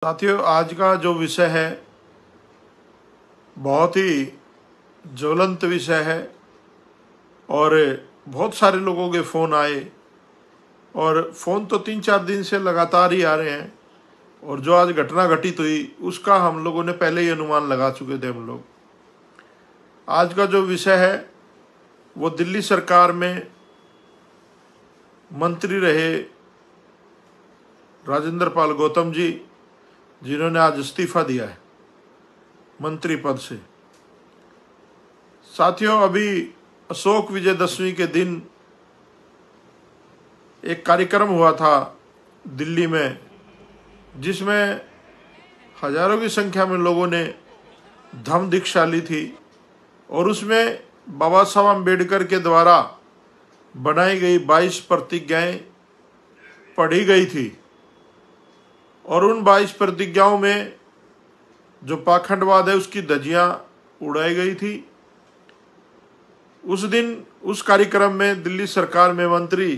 साथियों, आज का जो विषय है बहुत ही ज्वलंत विषय है और बहुत सारे लोगों के फ़ोन आए और फ़ोन तो 3-4 दिन से लगातार ही आ रहे हैं। और जो आज घटना घटित हुई उसका हम लोगों ने पहले ही अनुमान लगा चुके थे। हम लोग आज का जो विषय है वो दिल्ली सरकार में मंत्री रहे राजेंद्र पाल गौतम जी, जिन्होंने आज इस्तीफा दिया है मंत्री पद से। साथियों, अभी अशोक विजयदशमी के दिन एक कार्यक्रम हुआ था दिल्ली में, जिसमें हजारों की संख्या में लोगों ने धम्म दीक्षा ली थी और उसमें बाबा साहब अम्बेडकर के द्वारा बनाई गई 22 प्रतिज्ञाएं पढ़ी गई थी। और उन 22 प्रतिज्ञाओं में जो पाखंडवाद है उसकी धज्जियां उड़ाई गई थी। उस दिन उस कार्यक्रम में दिल्ली सरकार में मंत्री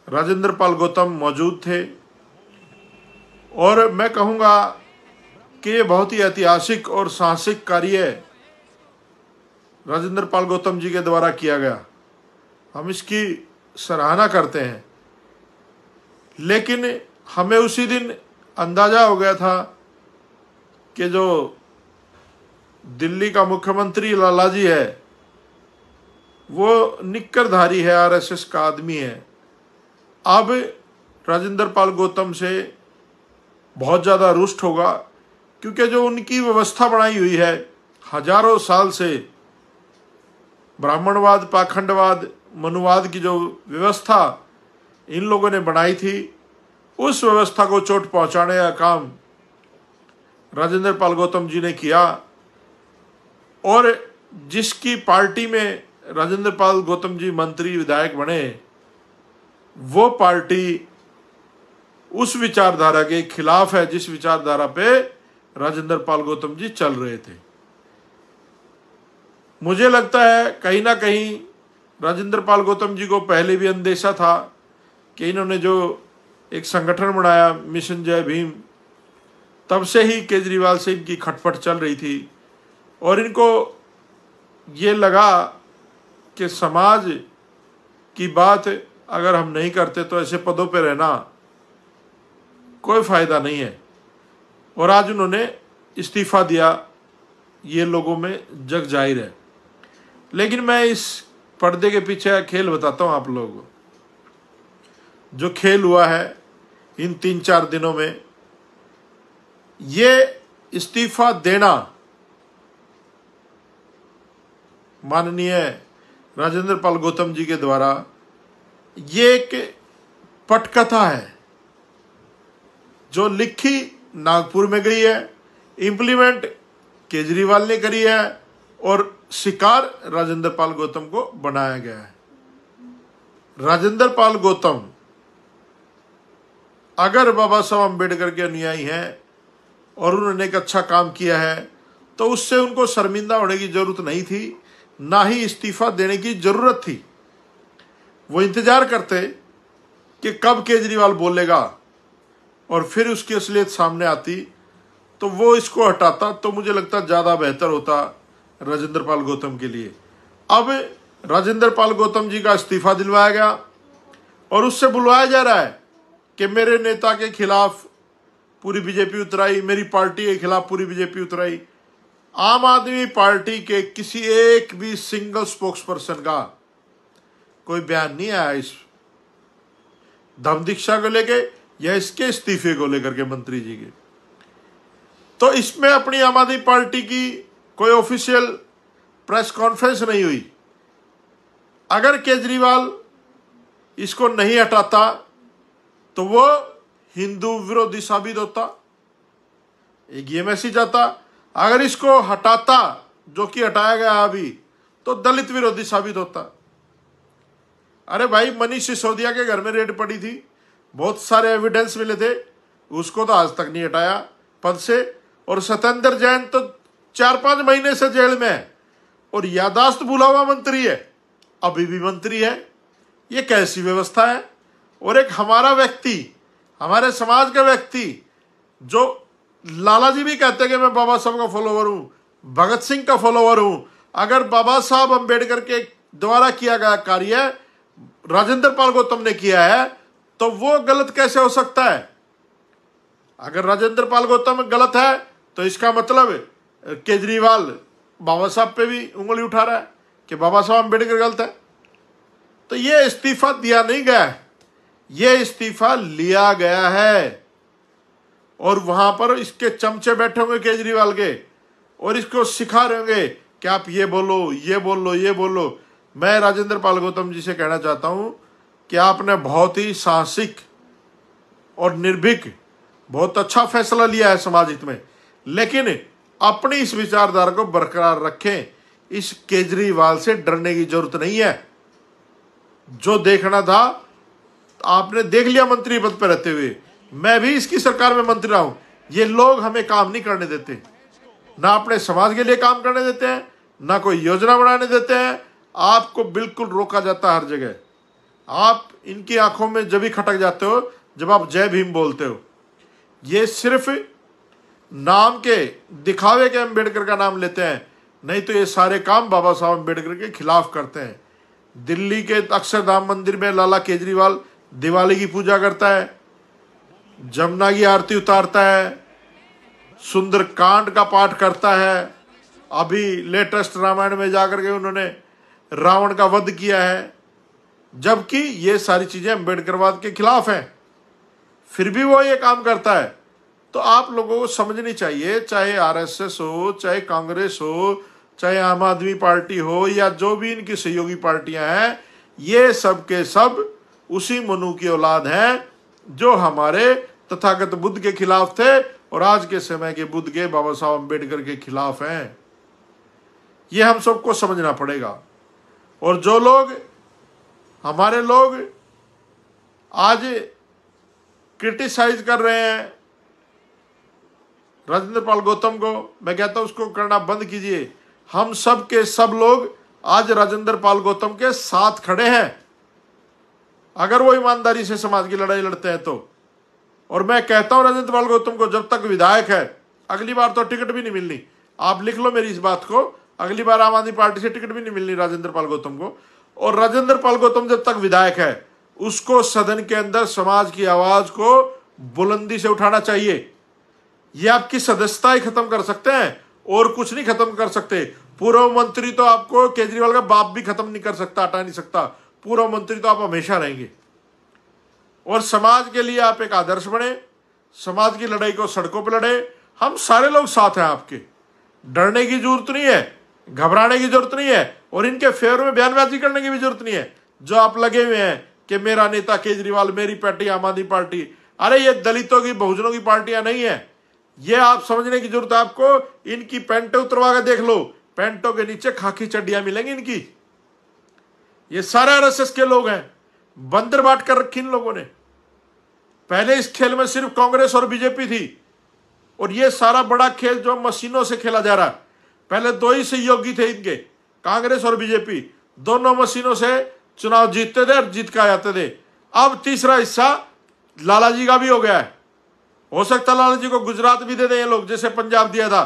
राजेंद्र पाल गौतम मौजूद थे और मैं कहूँगा कि ये बहुत ही ऐतिहासिक और साहसिक कार्य राजेंद्र पाल गौतम जी के द्वारा किया गया। हम इसकी सराहना करते हैं, लेकिन हमें उसी दिन अंदाजा हो गया था कि जो दिल्ली का मुख्यमंत्री लालाजी है वो निक्करधारी है, आरएसएस का आदमी है। अब राजेंद्र पाल गौतम से बहुत ज़्यादा रुष्ट होगा, क्योंकि जो उनकी व्यवस्था बनाई हुई है हजारों साल से, ब्राह्मणवाद, पाखंडवाद, मनुवाद की जो व्यवस्था इन लोगों ने बनाई थी, उस व्यवस्था को चोट पहुंचाने का काम राजेंद्र पाल गौतम जी ने किया। और जिसकी पार्टी में राजेंद्र पाल गौतम जी मंत्री विधायक बने, वो पार्टी उस विचारधारा के खिलाफ है जिस विचारधारा पे राजेंद्र पाल गौतम जी चल रहे थे। मुझे लगता है कहीं ना कहीं राजेंद्र पाल गौतम जी को पहले भी अंदेशा था कि इन्होंने जो एक संगठन बनाया मिशन जय भीम, तब से ही केजरीवाल से इनकी खटपट चल रही थी और इनको ये लगा कि समाज की बात अगर हम नहीं करते तो ऐसे पदों पे रहना कोई फायदा नहीं है। और आज उन्होंने इस्तीफा दिया, ये लोगों में जग जाहिर है। लेकिन मैं इस पर्दे के पीछे खेल बताता हूँ आप लोगों को। जो खेल हुआ है इन 3-4 दिनों में, ये इस्तीफा देना माननीय राजेंद्र पाल गौतम जी के द्वारा, ये एक पटकथा है जो लिखी नागपुर में गई है, इम्प्लीमेंट केजरीवाल ने करी है और शिकार राजेंद्र पाल गौतम को बनाया गया है। राजेंद्र पाल गौतम अगर बाबा साहब अम्बेडकर के अनुयायी हैं और उन्होंने एक अच्छा काम किया है तो उससे उनको शर्मिंदा होने की जरूरत नहीं थी, ना ही इस्तीफा देने की जरूरत थी। वो इंतजार करते कि कब केजरीवाल बोलेगा और फिर उसकी असलियत सामने आती तो वो इसको हटाता, तो मुझे लगता ज़्यादा बेहतर होता राजेंद्र पाल गौतम के लिए। अब राजेंद्र पाल गौतम जी का इस्तीफा दिलवाया गया और उससे बुलवाया जा रहा है कि मेरे नेता के खिलाफ पूरी बीजेपी उतराई, मेरी पार्टी के खिलाफ पूरी बीजेपी उतराई। आम आदमी पार्टी के किसी एक भी सिंगल स्पोक्स पर्सन का कोई बयान नहीं आया इस धम्म दीक्षा को लेके या इसके इस्तीफे को लेकर के मंत्री जी के। तो इसमें अपनी आम आदमी पार्टी की कोई ऑफिशियल प्रेस कॉन्फ्रेंस नहीं हुई। अगर केजरीवाल इसको नहीं हटाता तो वो हिंदू विरोधी साबित होता, एक ये मैसेज आता। अगर इसको हटाता, जो कि हटाया गया अभी, तो दलित विरोधी साबित होता। अरे भाई, मनीष सिसोदिया के घर में रेड पड़ी थी, बहुत सारे एविडेंस मिले थे, उसको तो आज तक नहीं हटाया पद से। और सत्येंद्र जैन तो 4-5 महीने से जेल में है और यादाश्त भूला हुआ मंत्री है, अभी भी मंत्री है। ये कैसी व्यवस्था है? और एक हमारा व्यक्ति, हमारे समाज का व्यक्ति जो लाला जी भी कहते हैं कि मैं बाबा साहब का फॉलोवर हूं, भगत सिंह का फॉलोवर हूं। अगर बाबा साहब अम्बेडकर के द्वारा किया गया कार्य राजेंद्र पाल गौतम ने किया है तो वो गलत कैसे हो सकता है? अगर राजेंद्र पाल गौतम गलत है तो इसका मतलब केजरीवाल बाबा साहब पे भी उंगली उठा रहा है कि बाबा साहब अम्बेडकर गलत है। तो ये इस्तीफा दिया नहीं गया है, ये इस्तीफा लिया गया है और वहां पर इसके चमचे बैठे होंगे केजरीवाल के और इसको सिखा रहे होंगे कि आप ये बोलो, ये बोलो, ये बोलो। मैं राजेंद्र पाल गौतम जी से कहना चाहता हूं कि आपने बहुत ही साहसिक और निर्भीक बहुत अच्छा फैसला लिया है समाज हित में, लेकिन अपनी इस विचारधारा को बरकरार रखें। इस केजरीवाल से डरने की जरूरत नहीं है। जो देखना था आपने देख लिया मंत्री पद पर रहते हुए। मैं भी इसकी सरकार में मंत्री रहा हूं। ये लोग हमें काम नहीं करने देते, ना अपने समाज के लिए काम करने देते हैं, ना कोई योजना बनाने देते हैं। आपको बिल्कुल रोका जाता है हर जगह। आप इनकी आंखों में जब भी खटक जाते हो जब आप जय भीम बोलते हो। ये सिर्फ नाम के दिखावे के अम्बेडकर का नाम लेते हैं, नहीं तो ये सारे काम बाबा साहब अम्बेडकर के खिलाफ करते हैं। दिल्ली के अक्षरधाम मंदिर में लाला केजरीवाल दिवाली की पूजा करता है, जमुना की आरती उतारता है, सुंदरकांड का पाठ करता है। अभी लेटेस्ट रामायण में जाकर के उन्होंने रावण का वध किया है, जबकि ये सारी चीजें अम्बेडकरवाद के खिलाफ हैं। फिर भी वो ये काम करता है। तो आप लोगों को समझनी चाहिए, चाहे आरएसएस हो, चाहे कांग्रेस हो, चाहे आम आदमी पार्टी हो या जो भी इनकी सहयोगी पार्टियां हैं, ये सब के सब उसी मनु की औलाद हैं जो हमारे तथागत बुद्ध के खिलाफ थे और आज के समय के बुद्ध के बाबा साहब अम्बेडकर के खिलाफ हैं। ये हम सबको समझना पड़ेगा। और जो लोग हमारे लोग आज क्रिटिसाइज कर रहे हैं राजेंद्र पाल गौतम को, मैं कहता हूं उसको करना बंद कीजिए। हम सब के सब लोग आज राजेंद्र पाल गौतम के साथ खड़े हैं, अगर वो ईमानदारी से समाज की लड़ाई लड़ते हैं तो। और मैं कहता हूं राजेंद्र पाल गौतम को जब तक विधायक है, अगली बार तो टिकट भी नहीं मिलनी। आप लिख लो मेरी इस बात को, अगली बार आम आदमी पार्टी से टिकट भी नहीं मिलनी राजेंद्र पाल गौतम को। और राजेंद्र पाल गौतम जब तक विधायक है, उसको सदन के अंदर समाज की आवाज को बुलंदी से उठाना चाहिए। ये आपकी सदस्यता ही खत्म कर सकते हैं और कुछ नहीं खत्म कर सकते। पूर्व मंत्री तो आपको केजरीवाल का बाप भी खत्म नहीं कर सकता, हटा नहीं सकता। पूर्व मंत्री तो आप हमेशा रहेंगे। और समाज के लिए आप एक आदर्श बने, समाज की लड़ाई को सड़कों पर लड़े। हम सारे लोग साथ हैं आपके, डरने की जरूरत नहीं है, घबराने की जरूरत नहीं है और इनके फेवर में बयानबाजी करने की भी जरूरत नहीं है। जो आप लगे हुए हैं कि मेरा नेता केजरीवाल, मेरी पार्टी आम आदमी पार्टी, अरे ये दलितों की बहुजनों की पार्टियां नहीं है। ये आप समझने की जरूरत है आपको। इनकी पैंटें उतरवा के देख लो, पैंटों के नीचे खाकी चड्डियां मिलेंगी इनकी। ये सारे आरएसएस के लोग हैं, बंदर बांट कर रखी इन लोगों ने। पहले इस खेल में सिर्फ कांग्रेस और बीजेपी थी और ये सारा बड़ा खेल जो मशीनों से खेला जा रहा है। पहले दो ही सहयोगी थे इनके, कांग्रेस और बीजेपी, दोनों मशीनों से चुनाव जीतते थे और जीत के आते थे। अब तीसरा हिस्सा लाला जी का भी हो गया है। हो सकता है लाला जी को गुजरात भी दे दें ये लोग, जैसे पंजाब दिया था।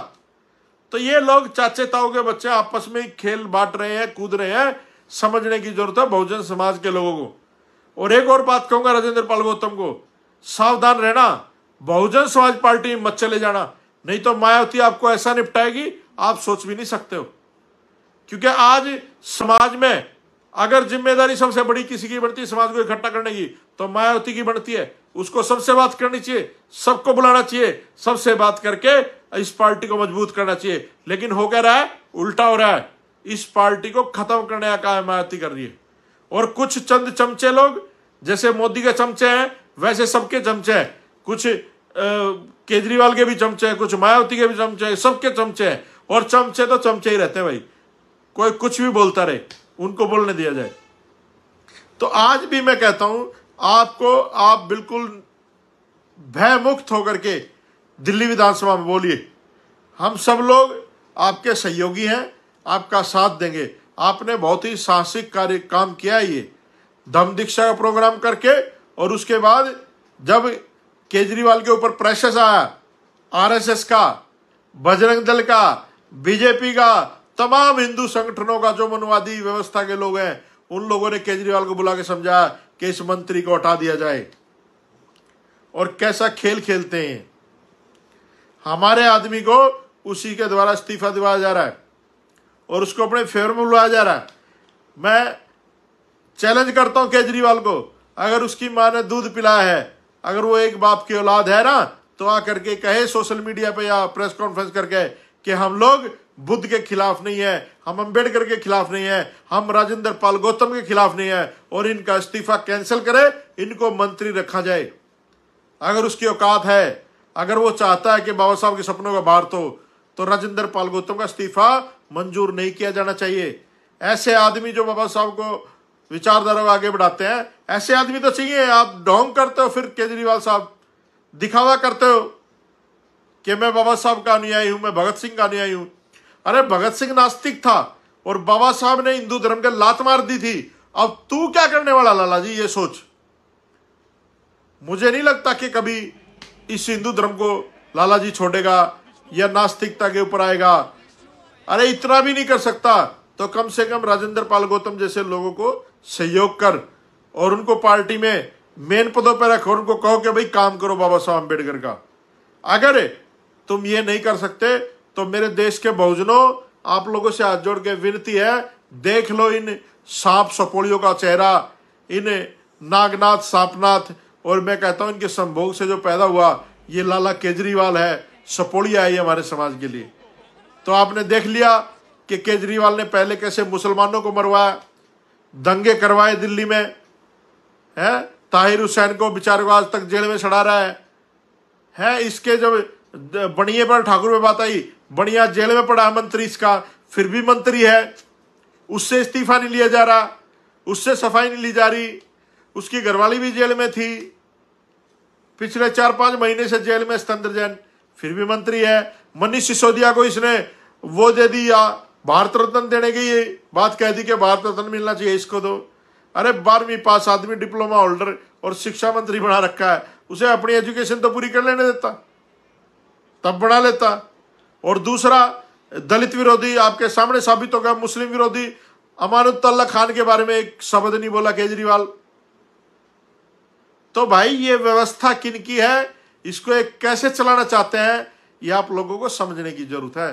तो ये लोग चाचे ताऊ के बच्चे आपस में खेल बांट रहे हैं, कूद रहे हैं। समझने की जरूरत है बहुजन समाज के लोगों को। और एक और बात कहूंगा राजेंद्र पाल गौतम को, सावधान रहना, बहुजन समाज पार्टी में मत चले जाना, नहीं तो मायावती आपको ऐसा निपटाएगी आप सोच भी नहीं सकते हो। क्योंकि आज समाज में अगर जिम्मेदारी सबसे बड़ी किसी की बनती है समाज को इकट्ठा करने की, तो मायावती की बनती है। उसको सबसे बात करनी चाहिए, सबको बुलाना चाहिए, सबसे बात करके इस पार्टी को मजबूत करना चाहिए। लेकिन हो क्या रहा है, उल्टा हो रहा है। इस पार्टी को खत्म करने का काम मायावती कर रही है। और कुछ चंद चमचे लोग, जैसे मोदी के चमचे हैं वैसे सबके चमचे हैं, कुछ केजरीवाल के भी चमचे हैं, कुछ मायावती के भी चमचे हैं, सबके चमचे हैं। और चमचे तो चमचे ही रहते हैं भाई, कोई कुछ भी बोलता रहे, उनको बोलने दिया जाए। तो आज भी मैं कहता हूं आपको, आप बिल्कुल भय मुक्त होकर के दिल्ली विधानसभा में बोलिए। हम सब लोग आपके सहयोगी हैं, आपका साथ देंगे। आपने बहुत ही साहसिक कार्य काम किया है ये धम्म दीक्षा का प्रोग्राम करके। और उसके बाद जब केजरीवाल के ऊपर प्रेशर आया आरएसएस का, बजरंग दल का, बीजेपी का, तमाम हिंदू संगठनों का जो मनुवादी व्यवस्था के लोग हैं, उन लोगों ने केजरीवाल को बुला के समझाया कि इस मंत्री को हटा दिया जाए। और कैसा खेल खेलते हैं, हमारे आदमी को उसी के द्वारा इस्तीफा दिलाया जा रहा है और उसको अपने फेवर में बुलाया जा रहा है। मैं चैलेंज करता हूं केजरीवाल को, अगर उसकी मां ने दूध पिलाया है, अगर वो एक बाप की औलाद है ना, तो आकर के कहे सोशल मीडिया पे या प्रेस कॉन्फ्रेंस करके कि हम लोग बुद्ध के खिलाफ नहीं है, हम अंबेडकर के खिलाफ नहीं है, हम राजेंद्र पाल गौतम के खिलाफ नहीं है, और इनका इस्तीफा कैंसिल करे, इनको मंत्री रखा जाए। अगर उसकी औकात है, अगर वो चाहता है कि बाबा साहब के सपनों का भारत हो, तो राजेंद्र पाल गौतम का इस्तीफा मंजूर नहीं किया जाना चाहिए। ऐसे आदमी जो बाबा साहब को विचारधारा को आगे बढ़ाते हैं, ऐसे आदमी तो चाहिए। आप ढोंग करते हो, फिर केजरीवाल साहब दिखावा करते हो कि मैं बाबा साहब का अनुयायी हूं, मैं भगत सिंह का अनुयायी हूं। अरे भगत सिंह नास्तिक था और बाबा साहब ने हिंदू धर्म के लात मार दी थी। अब तू क्या करने वाला लाला जी, ये सोच। मुझे नहीं लगता कि कभी इस हिंदू धर्म को लाला जी छोड़ेगा या नास्तिकता के ऊपर आएगा। अरे इतना भी नहीं कर सकता तो कम से कम राजेंद्र पाल गौतम जैसे लोगों को सहयोग कर और उनको पार्टी में मेन पदों पर रखो, उनको कहो कि भाई काम करो बाबा साहब अम्बेडकर का। अगर तुम ये नहीं कर सकते तो मेरे देश के बहुजनों, आप लोगों से हाथ जोड़ के विनती है, देख लो इन सांप सपोलियों का चेहरा, इन नागनाथ सांपनाथ, और मैं कहता हूं इनके संभोग से जो पैदा हुआ ये लाला केजरीवाल है, सपोलिया है ये हमारे समाज के लिए। तो आपने देख लिया कि केजरीवाल ने पहले कैसे मुसलमानों को मरवाया, दंगे करवाए दिल्ली में, है ताहिर हुसैन को बेचारे को आज तक जेल में सड़ा रहा है। इसके जब बनिए पर ठाकुर में बात आई, बनिया जेल में पड़ा मंत्री इसका, फिर भी मंत्री है, उससे इस्तीफा नहीं लिया जा रहा, उससे सफाई नहीं ली जा रही। उसकी घरवाली भी जेल में थी, पिछले 4-5 महीने से जेल में स्तंत्र जैन, फिर भी मंत्री है। मनीष सिसोदिया को इसने वो दे दी, या भारत रत्न देने की ये बात कह दी कि भारत रत्न मिलना चाहिए इसको दो। अरे 12वीं पास आदमी, डिप्लोमा होल्डर और शिक्षा मंत्री बना रखा है, उसे अपनी एजुकेशन तो पूरी कर लेने देता, तब बना लेता। और दूसरा, दलित विरोधी आपके सामने साबित हो गया, मुस्लिम विरोधी अमानुल्लाह खान के बारे में एक शब्द नहीं बोला केजरीवाल। तो भाई ये व्यवस्था किनकी है, इसको एक कैसे चलाना चाहते हैं, ये आप लोगों को समझने की जरूरत है।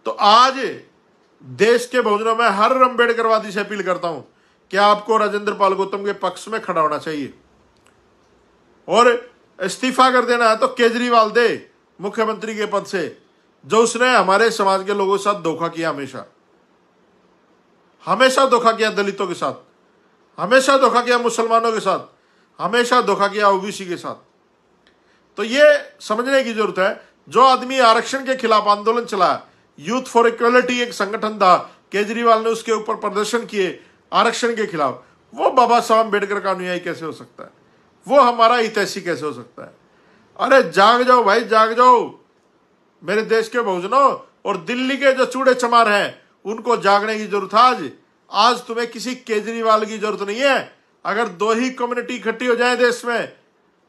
तो आज देश के बहुजनों में हर अम्बेडकरवादी से अपील करता हूं कि आपको राजेंद्र पाल गौतम के पक्ष में खड़ा होना चाहिए और इस्तीफा कर देना है तो केजरीवाल दे मुख्यमंत्री के पद से, जो उसने हमारे समाज के लोगों के साथ धोखा किया, हमेशा धोखा किया, दलितों के साथ हमेशा धोखा किया, मुसलमानों के साथ हमेशा धोखा किया, ओबीसी के साथ। तो ये समझने की जरूरत है, जो आदमी आरक्षण के खिलाफ आंदोलन चलाया, यूथ फॉर इक्वलिटी एक संगठन था, केजरीवाल ने उसके ऊपर प्रदर्शन किए आरक्षण के खिलाफ, वो बाबा साहब अम्बेडकर का अनुयायी कैसे हो सकता है, वो हमारा हितैषी कैसे हो सकता है। अरे जाग जाओ भाई, जाग जाओ मेरे देश के बहुजनों, और दिल्ली के जो चूड़े चमार हैं उनको जागने की जरूरत है। आज तुम्हें किसी केजरीवाल की जरूरत नहीं है। अगर 2 ही कम्युनिटी इकट्ठी हो जाए देश में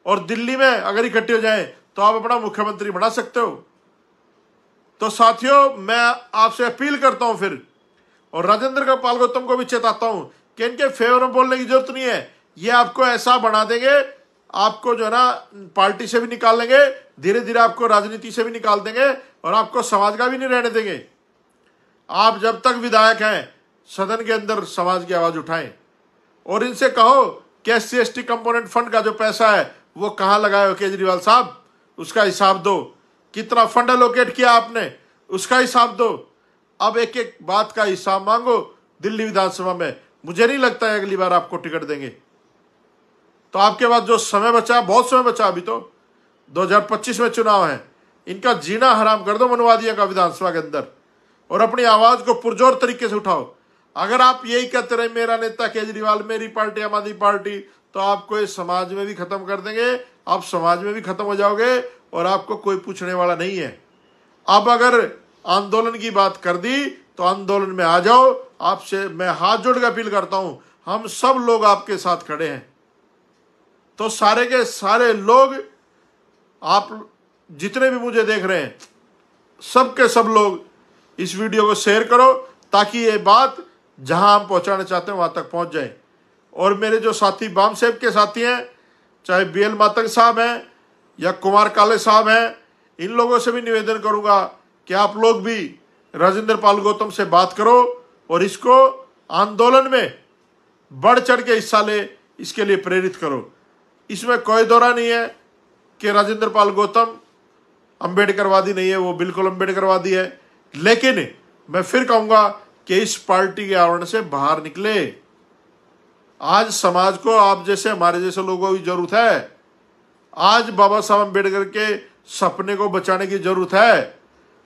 और दिल्ली में अगर इकट्ठी हो जाए तो आप अपना मुख्यमंत्री बना सकते हो। तो साथियों, मैं आपसे अपील करता हूं फिर, और राजेंद्र पाल गौतम को भी चेताता हूं कि इनके फेवर में बोलने की जरूरत नहीं है। ये आपको ऐसा बना देंगे, आपको जो है ना पार्टी से भी निकाल देंगे, धीरे धीरे आपको राजनीति से भी निकाल देंगे और आपको समाज का भी नहीं रहने देंगे। आप जब तक विधायक हैं सदन के अंदर समाज की आवाज उठाएं और इनसे कहो कि SC/ST कंपोनेंट फंड का जो पैसा है वो कहां लगाए हो केजरीवाल साहब, उसका हिसाब दो। कितना फंड एलोकेट किया आपने, उसका हिसाब दो। अब एक एक बात का हिसाब मांगो दिल्ली विधानसभा में। मुझे नहीं लगता है अगली बार आपको टिकट देंगे। तो आपके पास जो समय बचा, बहुत समय बचा, अभी तो 2025 में चुनाव है, इनका जीना हराम कर दो मनुवादियों का विधानसभा के अंदर और अपनी आवाज को पुरजोर तरीके से उठाओ। अगर आप यही कहते रहे मेरा नेता केजरीवाल, मेरी पार्टी आम आदमी पार्टी, तो आपको इस समाज में भी खत्म कर देंगे, आप समाज में भी खत्म हो जाओगे और आपको कोई पूछने वाला नहीं है। अब अगर आंदोलन की बात कर दी तो आंदोलन में आ जाओ। आपसे मैं हाथ जोड़ के अपील करता हूं, हम सब लोग आपके साथ खड़े हैं। तो सारे के सारे लोग आप जितने भी मुझे देख रहे हैं, सब के सब लोग इस वीडियो को शेयर करो, ताकि ये बात जहां हम पहुंचाना चाहते हैं वहां तक पहुंच जाए। और मेरे जो साथी बाम साहब के साथी हैं, चाहे बीएल मातंग साहब हैं या कुमार काले साहब हैं, इन लोगों से भी निवेदन करूंगा कि आप लोग भी राजेंद्र पाल गौतम से बात करो और इसको आंदोलन में बढ़ चढ़ के हिस्सा ले, इसके लिए प्रेरित करो। इसमें कोई दौरा नहीं है कि राजेंद्र पाल गौतम अंबेडकरवादी नहीं है, वो बिल्कुल अंबेडकरवादी है। लेकिन मैं फिर कहूंगा कि इस पार्टी के आवरण से बाहर निकले। आज समाज को आप जैसे, हमारे जैसे लोगों की जरूरत है। आज बाबा साहब अंबेडकर के सपने को बचाने की जरूरत है।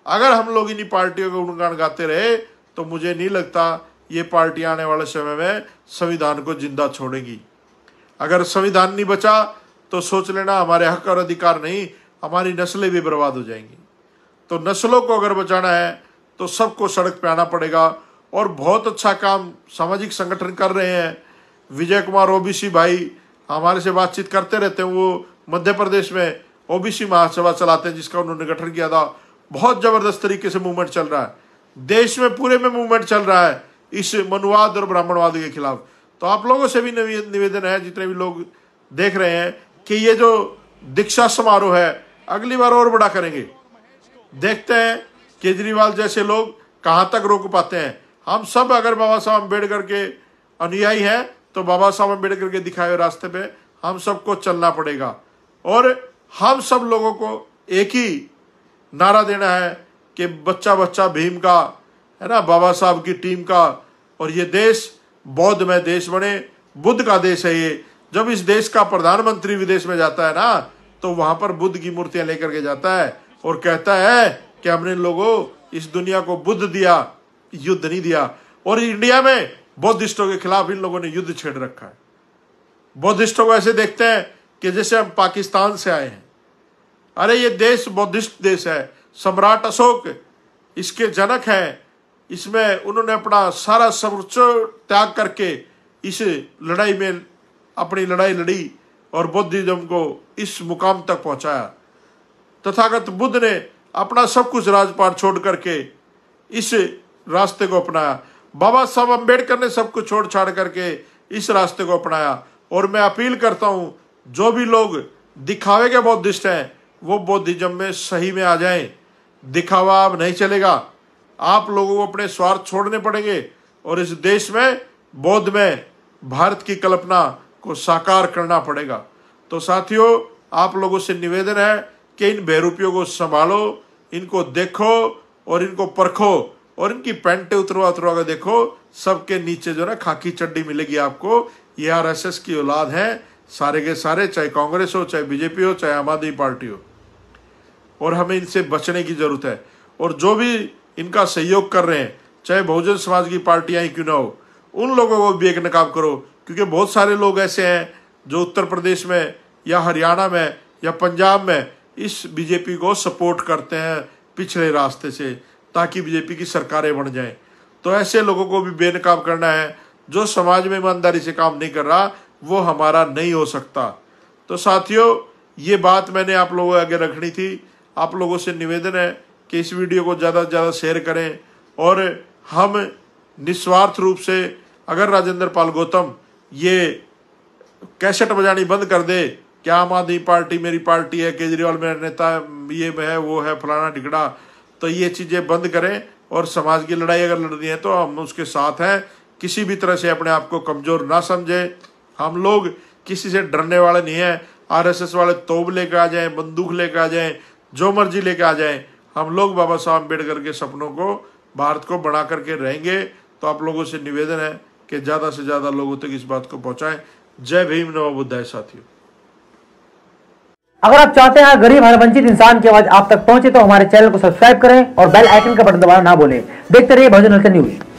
अगर हम लोग इन्हीं पार्टियों को गुणगान गाते रहे तो मुझे नहीं लगता ये पार्टी आने वाले समय में संविधान को जिंदा छोड़ेगी। अगर संविधान नहीं बचा तो सोच लेना हमारे हक और अधिकार नहीं, हमारी नस्लें भी बर्बाद हो जाएंगी। तो नस्लों को अगर बचाना है तो सबको सड़क पे आना पड़ेगा। और बहुत अच्छा काम सामाजिक संगठन कर रहे हैं। विजय कुमार ओबीसी भाई हमारे से बातचीत करते रहते हैं, वो मध्य प्रदेश में ओबीसी महासभा चलाते हैं, जिसका उन्होंने गठन किया था। बहुत जबरदस्त तरीके से मूवमेंट चल रहा है, देश में पूरे में मूवमेंट चल रहा है इस मनुवाद और ब्राह्मणवाद के खिलाफ। तो आप लोगों से भी निवेदन है, जितने भी लोग देख रहे हैं, कि ये जो दीक्षा समारोह है अगली बार और बड़ा करेंगे। देखते हैं केजरीवाल जैसे लोग कहां तक रोक पाते हैं। हम सब अगर बाबा साहब अम्बेडकर के अनुयायी हैं तो बाबा साहब अम्बेडकर के दिखाए हुए रास्ते पे हम सबको चलना पड़ेगा। और हम सब लोगों को एक ही नारा देना है कि बच्चा बच्चा भीम का, है ना, बाबा साहब की टीम का। और ये देश बौद्धमय देश बने, बुद्ध का देश है ये। जब इस देश का प्रधानमंत्री विदेश में जाता है ना, तो वहां पर बुद्ध की मूर्तियां लेकर के जाता है और कहता है कि हमने लोगों इस दुनिया को बुद्ध दिया, युद्ध नहीं दिया। और इंडिया में बौद्धिस्टों के खिलाफ इन लोगों ने युद्ध छेड़ रखा है। बौद्धिस्टों को ऐसे देखते हैं कि जैसे हम पाकिस्तान से आए हैं। अरे ये देश बौद्धिस्ट देश है। सम्राट अशोक इसके जनक हैं। इसमें उन्होंने अपना सारा सर्वोच्च त्याग करके इस लड़ाई में अपनी लड़ाई लड़ी और बौद्धिज्म को इस मुकाम तक पहुंचाया। तथागत बुद्ध ने अपना सब कुछ राजपाट छोड़ करके इस रास्ते को अपनाया। बाबा साहब अम्बेडकर ने सब कुछ छोड़ छाड़ करके इस रास्ते को अपनाया। और मैं अपील करता हूं, जो भी लोग दिखावे के बौद्धिस्ट हैं वो बौद्धिज्म में सही में आ जाएं। दिखावा अब नहीं चलेगा। आप लोगों को अपने स्वार्थ छोड़ने पड़ेंगे और इस देश में बौद्ध में भारत की कल्पना को साकार करना पड़ेगा। तो साथियों, आप लोगों से निवेदन है कि इन बेरूपियों को संभालो, इनको देखो और इनको परखो और इनकी पैंटें उतरवा उतरवा कर देखो। सबके नीचे जो ना खाकी चड्डी मिलेगी आपको। ये आरएसएस की औलाद है सारे के सारे, चाहे कांग्रेस हो, चाहे बीजेपी हो, चाहे आम आदमी पार्टी हो। और हमें इनसे बचने की जरूरत है। और जो भी इनका सहयोग कर रहे हैं, चाहे बहुजन समाज की पार्टियां ही क्यों ना हो, उन लोगों को भी एक नकाब करो। क्योंकि बहुत सारे लोग ऐसे हैं जो उत्तर प्रदेश में या हरियाणा में या पंजाब में इस बीजेपी को सपोर्ट करते हैं पिछले रास्ते से, ताकि बीजेपी की सरकारें बन जाएं। तो ऐसे लोगों को भी बेनकाब करना है। जो समाज में ईमानदारी से काम नहीं कर रहा वो हमारा नहीं हो सकता। तो साथियों, ये बात मैंने आप लोगों के आगे रखनी थी। आप लोगों से निवेदन है कि इस वीडियो को ज़्यादा से ज़्यादा शेयर करें। और हम निस्वार्थ रूप से, अगर राजेंद्र पाल गौतम ये कैसेट बजानी बंद कर दे कि आम आदमी पार्टी मेरी पार्टी है, केजरीवाल मेरा नेता, ये है वो है फलाना टिकड़ा, तो ये चीज़ें बंद करें। और समाज की लड़ाई अगर लड़नी है तो हम उसके साथ हैं। किसी भी तरह से अपने आप को कमज़ोर ना समझे। हम लोग किसी से डरने वाले नहीं हैं। आरएसएस वाले तोप लेकर आ जाएं, बंदूक लेकर आ जाएं, जो मर्जी लेकर आ जाएं, हम लोग बाबा साहब अम्बेडकर के सपनों को, भारत को बना करके रहेंगे। तो आप लोगों से निवेदन है कि ज़्यादा से ज़्यादा लोगों तक इस बात को पहुँचाएं। जय भीम, नमो बुद्धाय साथियों। अगर आप चाहते हैं गरीब हर वंचित इंसान की आवाज आप तक पहुंचे तो हमारे चैनल को सब्सक्राइब करें और बेल आइकन का बटन दबाना ना भूलें। देखते रहिए बहुजन न्यूज।